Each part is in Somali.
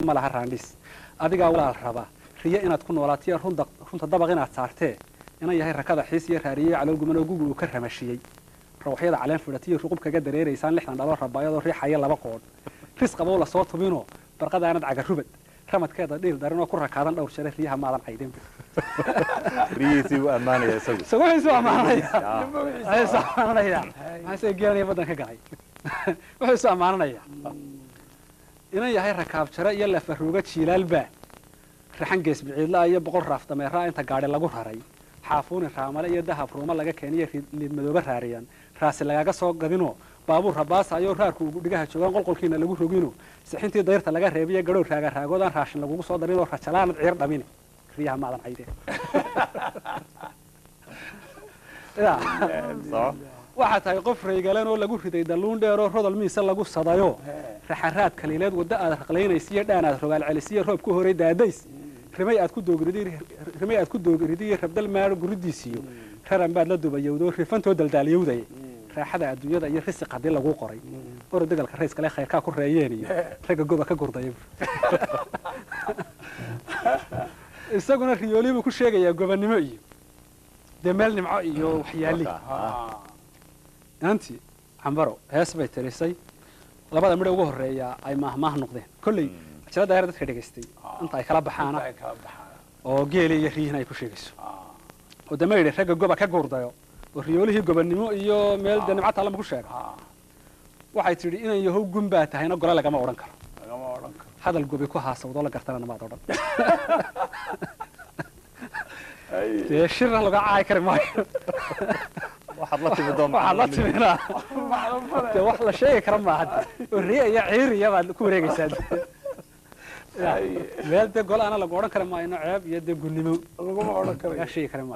ma laha raandhis adigaa walaal raba riyo inaad ku noolaatiyo runta dabaq inaad saartee inan yahay rakada xiis iyo raariyey calool guman oo gugu uu ka ramashiyey rawxyada caleen fidhatiyo ruqub kaga dareeraysaan 60 dhalo rabaayadoo riixaya laba qood ris qabow la soo tubino barqadaanad caga rubad ramadkeeda dhiil daran oo ku rakaadan dhowr jeer riyaha maadan caydin riyisi u amaanaya isagu wuxuu amaanaya maxay geelay badan ka galay wuxuu amaanaya inan yahay rakaab jara iyo la faruuga jiilaalba raxan gees biciidla iyo boqol raaf dameera inta gaadhi lagu raray xaafuun raamale iyo dahab ruuma laga keenay liid madooba raariyan raasi lagaga soo gadino baabuur rabaas ayo raarku ugu dhigaha joogan qolqolkiina lagu rogino sixintii dayrta laga reebiyo gadhow raaga raagoodan raashin lagu soo darino rajalaan ciir dhamine riyaha maadan caydeen waxa tahay qof reegalan oo lagu riday daluun dheer oo rodol miisa lagu sadayo raxaraad kaliileed wada aad raqlaynaysiyo dhaanaad rogaal celisiyo roob ku horay daadays rimay aad ku doogriday rabdal maar guridiisiyo raran baad la dubayowdo rifantoo daldaaliyowday raaxada adduunyada iyo risiq hadii lagu qoray oo dagalka rays kale khayrka ku reeyeen iyo raga goba ka gurday isaguna riyoolibu ku sheegaya gobanimo iyo demel nimco iyo waxyaali anti ambaro hees bay tirisay labada midho ugu horeeya ay maahmaah noqdeen kulli jirada heer dadka dhageystay inta ay kala baxaana oo geeli iyo riina ay ku sheegayso oo dameeyay raga goba ka gurdayo oo riyoolihii gobanimo iyo meel nimcada lama ku sheego waxay tiri inay yahow gumba tahayna gola lagama oran karo hadal gobi ku haasawdo la gartana ma oran ay shirna laga caay kar maayo waxaad la timidoon waxaad la timina wax la sheegi kara ma had riya iyo ciiriya baad ku wareegaysaa meel de gol ana lagu oran kara ma ino ceeb iyo de gunnimo laguma oran karo ya sheegi kara ma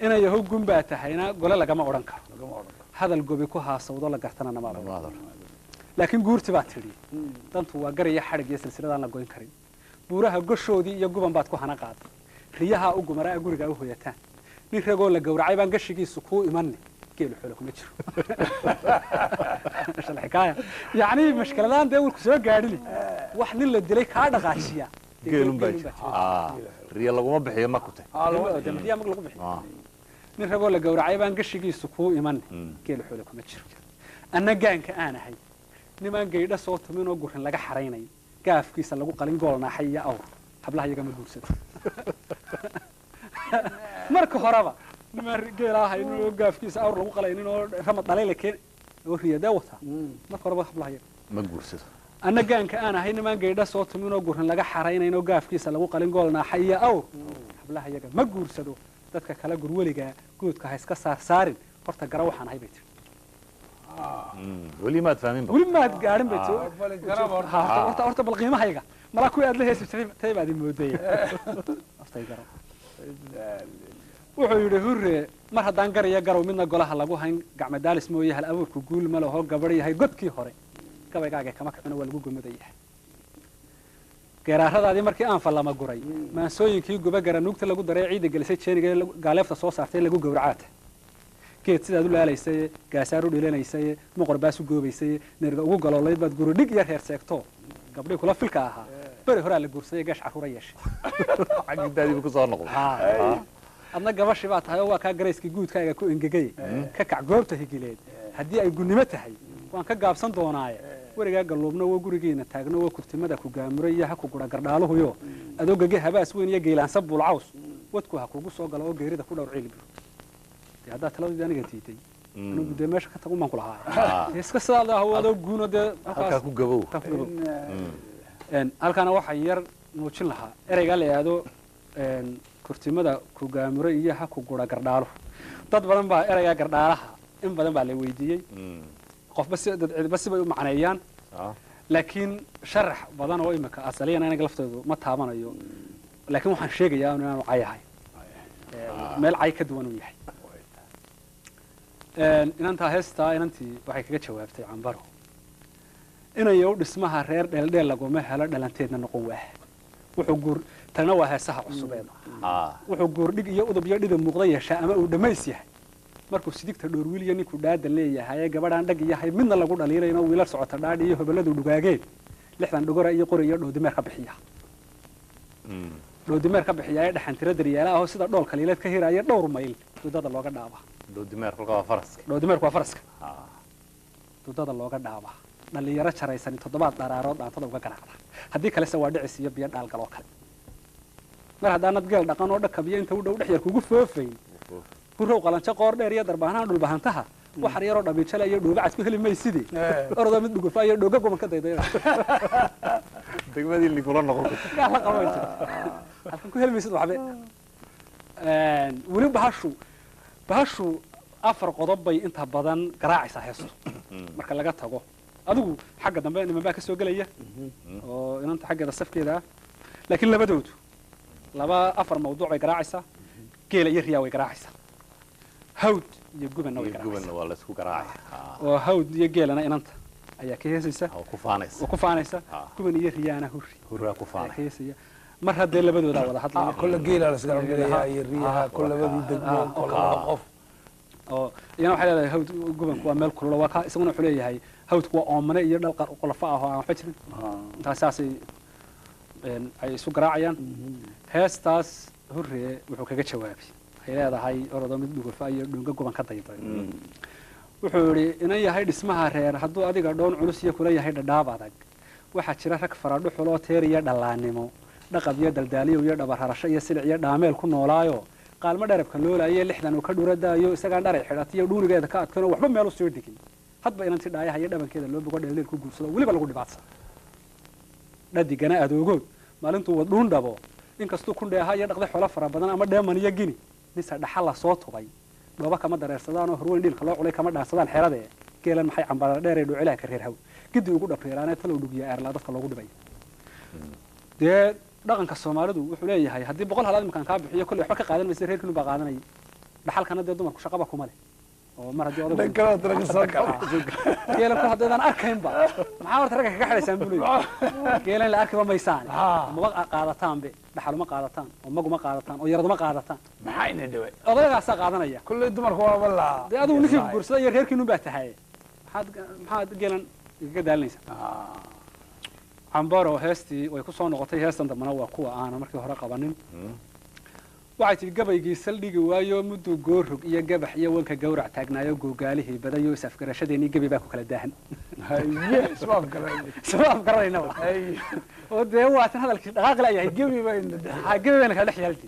inay yahow gumba tahayna gola lagama oran karo hadal gobi ku haasawdo la gartana ma oran laakiin guurti baad tiri dantu waa gariya xarig iyo silsiladaan la goyn karin buuraha goshoodii iyo guban baad ku hana qaaday riyaha u gumara guriga u hooyataan nin ragoo la gowracay baan gashigiisu ku imanay geelu xoolo kuma jiro shalxikaaya yaani mashkaladan de uu ku soo gaadhin wax nin la dilay ka dhaqaashiya geelun baa riya laguma bixiyo ma ku tahay riya ma lagu bixiyo nin ragoo la gowracay baan gashigiisu ku imanay geelu xoolo kuma jiro anna gaanka aan ahay niman geedha soo tumin oo gurin laga xareynay gaafkiisa lagu qalin goolna xayya awr hablaha iyaga ma guursado marka horeba niman geelaha inuu gaafkiisa awr lagu qalaynin oo ramad dhaleele keen oo riyada wata marka horeba hablaha iyaga ma guursado anna gaanka aan ahay niman geedha soo tumin oo gurin laga xareynay oo gaafkiisa lagu qalin goolna xayya awr hablaha iyaga ma guursado dadka kala gurwaliga guudka ha iska saarin horta gara waxaan ahay bay weli ma fahmin weli ma gaarin bay horta bal qiimahayga mala ku aad la heesay taybaadi mooday horta garo wuxuu yiri hurre mar haddaan garaya garow midna golaha lagu hayn gacmadaalis mooyay hal abuurku guul ma laho gabar yahay godkii hore gabaygaaga kama kacna waa lagu gumadayaa geeraaradaadii markii aan falama guray maansooyinkii guba gara nuugta lagu daray ciida gelisay jeeniga gaaleefta soo saartay lagu gowracaata geed sidaad u laalaysay gaasaar u dhilanaysay moqor baas u goobaysay neerga ugu galoolayd baad guru dhig yar heer seegto gabdhay kula filka ahaa bari hore la guursaday gash caruura yeeshay xaqiiqadii ku soo noqday adna gabashi baa tahay oo waa ka gareyskii guudkaaga ku engegay ka kac goobta higileed haddii ay gunnimo tahay waan ka gaabsan doonaaye wariga galubna oo gurigeena taagno oo kurtimada ku gaamuray iyo ha ku gura gardhaaluhu adoogaga habaas weyn iyo geelaansa bulcaws wadku ha kugu soo galo oo geerida ku dhowr cilmi هذا تلوي أنا قلتيتي أنا بدي ماشي حتى أقوم أقول هاي إيش كسر هذا هو هذا جونو ده هالكاكو جبو إن هالكان واحد ير نوتشل لها إرجع لي هذا إن كرتي ماذا كوجامرة إياها كوجورا كردارو تطبعاً بقى إرجع كردارها إن بدن بالي ويدي قف بس معنيان لكن شرح بدن هو إمك أصليا أنا قلفته ما تهمنا يو لكن وحن شيء يا أنا عاي هاي مال عاي كدوان وياي إن أنت هستا إن أنت وحكي كتشوفتي عن برو إن يود اسمها رير دل لقومه هلا دلنتينا نقوه وحجور تنوه سها عصبين وحجور دق يود بيد المقضية شاء ما ودميسيه markuu sidigta dhoorwiiliya ninku dhaada leeyahay gabadhan dhag yahay midna lagu dhaliilayna wiilal socota dhaadhiyo hebeladu dhugaageen lixdan dhogora iyo qori iyo dhoodimeer ka bixiya dhoodimeer ka bixiya ee dhaxantira daryeela ah oo sida dhool kaliileed ka hiraya dhowr mayl dudada looga dhaaba doodimeer kolka waa faraska dhoodimeerku waa faraska dudada looga dhaaba dhalinyaro jaraysan 7 dharaarood dhaantada uga garaacda haddii kalese waa dhicis iyo biyo dhaalgal oo kale mar haddaanad geel dhaqan oo dhakabiyo inta u dhow dhex yar kugu foofayn hurrow qalanjo qoor dheer iyo darbaanaha dhulbahantaha waxar yaroo dhamiijala iyo dhuugacad ku heli maysidii orodoo mid dhugufa iyo dhooga gobolka daydayda degmadii likula noqon kaa la qaban jira halkan ku heli maysid waxbe weli bahashu 4 qodob bay inta badan garaacaysaa heestu marka laga tago adigu xagga dambe niman baa ka soo gelaya oo inanta xaggeeda safkeeda ah laakiin labadoodu 4 mawduuc bay garaacaysaa geela iyo riyaa way garaacaysaa hawd iyo gubanna way garaacaysaa gubanna waa la isku garaacaya oo hawd iyo geelana inanta ayaa ka heesaysa oo ku faanaysa guban iyo riyaana hurraa ku faanay heesaya mar haddee labadooda wada hadlaya كل جيل على سكان جيلها يريها كل بدي دقون كل قف oo iyana waxay leedahay hawd gubanku waa meel kulul waa ka isaguna wuxuu leeyahay hawdku waa oomane iyo dhal qolofo ah oo aan waxba jirin intaasay ay isu garaacayaan heestaas hurree wuxuu kaga jawaabay waxay leedahay orodo mid dhugufa iyo dhunga guban ka dayday wuxuu yidhi inan yahay dhismaha reer hadduu adiga dhoon culus iyo kula yahay dhadhaab adag waxaa jira rag faradhu xuloo teer iyo dhallaannimo dhaqab iyo daldaaliyo iyo dhabararasho iyo silic iyo dhaameel ku noolaayo qaalmo dharabka loolaayo 60 uu ka dhuradaayo isagaan dharay xidhatiyo dhuunigeeda ka adkano waxba meel u soo dhigin hadba inanti dhaayaha iyo dhabankeeda loo bogo dheeleel ku guursado weliba lagu dhibaatsan dhadigana adoogood maalintuu wad dhuun dhabo inkastuu ku dheeha iyo dhaqday xoolo fara badan ama dheeman iyo gini nisa dhaxal la soo tubay dhooba kama dareersadaan oo horweyn dhiilka loo culay kama dhaansadaan xeradee geelan maxay cambaara dheer ee dhuucilaha ka reer haw gidi ugu dhapreeraanee talow dhugiya eerlaa dadka loogu dhibay dee dhaqanka Soomaalidu wuxuu leeyahay haddii 100 halaad markaan ka bixiyo kulli waxba ka qaadan maysa reerkinu baa qaadanay dhaxalkana dee dumarku shaqaba kuma leh oo mar haddii odagu كلا ترى سكر geelan ku haddaan arkayn ba maxaa horta ragga kaga xidhaysaan buu leeyahay geelan la arkiba maysaan ma qaadataan be dhaxal ma qaadataan oo maguma qaadataan oo yarad ma qaadataan maxayna dhaway odaygaas qaadanaya kulli dumarku waa wala dee adigu ninkii guursaday iyo reerkinu baa tahay maxaad geelan iga daalinaysaa عمبارو هستي ويكون نقطة هستن دمنا وقوة أنا مركي هراء قبانين وعيت الجبل يجي سلدي جوايو مدو جورب يا جبح يا ولك جورع تاجنا يا جوجاله بدأ يوسف كرشة ديني جبي باكو كلا دهن هاي سباب كلام سباب كراني نوع هاي وده هو عشان هذا الغاق لا يعني جبي بين جبي بينك هذا حيالتي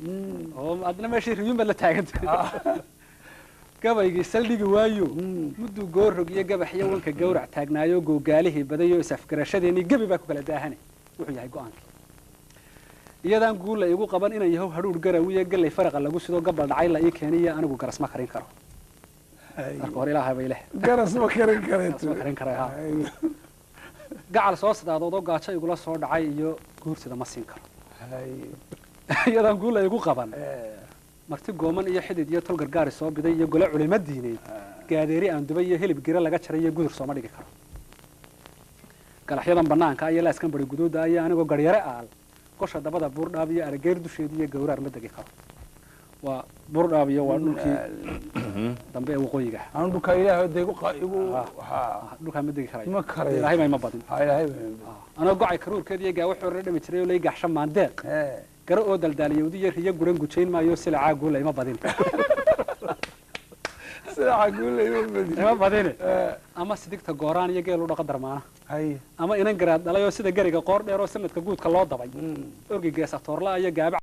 هو أدنى ماشي ريوم بلا تاجن gabaygi saldhigi waayo muddu goorrog iyo gabax iyo wanka gowrac taagnaayo googaalihii badayo isafgarashadeennii gebi baa ku kala daahane wuxuu yahay go'aankii iyadaan guulla igu qaban inaan yahow hadhuudh garawiyo gallay faraqa lagu sido gabal dhacay la ii keeniyo anigu garas ma karin karo marka hore ilaahay bay leh garas ma karin karaa gacal soo sadaadoodoo gaajo igula soo dhacay iyo guursida ma siin karo iyadaan guulla igu qaban marti gooman iyo xidid iyo tol gargaari soo biday iyo gole culimo diineed gaadeeri aan dubay iyo hilib gira laga jaray iyo gudur sooma dhigi karo galaxyadan banaanka iyo laaskan bari guduuda ayaa anigoo garyare aal qosha dabada buurdhaab iyo arageer dusheed iyo gowraar ma degi karo waa buurdhaab iyo waa dhulkii dambe ee waqooyiga aan dhulka ilaahay deegu igu dhulka ma degi karayo ma karayo ilaahay ma badin ilaahay anoo gocay karuurkeed iyo gaa wuxuu dhami jiray oo lay gaxsha maandeeq garo oo daldaaliyowdi iyo riyo guran gujayn maayo silacaa guula ima badin silacaa guula ima badin ama sidigta gooraan iyo geel u dhaqa darmaana ama inan garaad dhalay oo sida gariga qoor dheer oo sanadka guudka loo dabay orgi geesa toorla iyo gaaba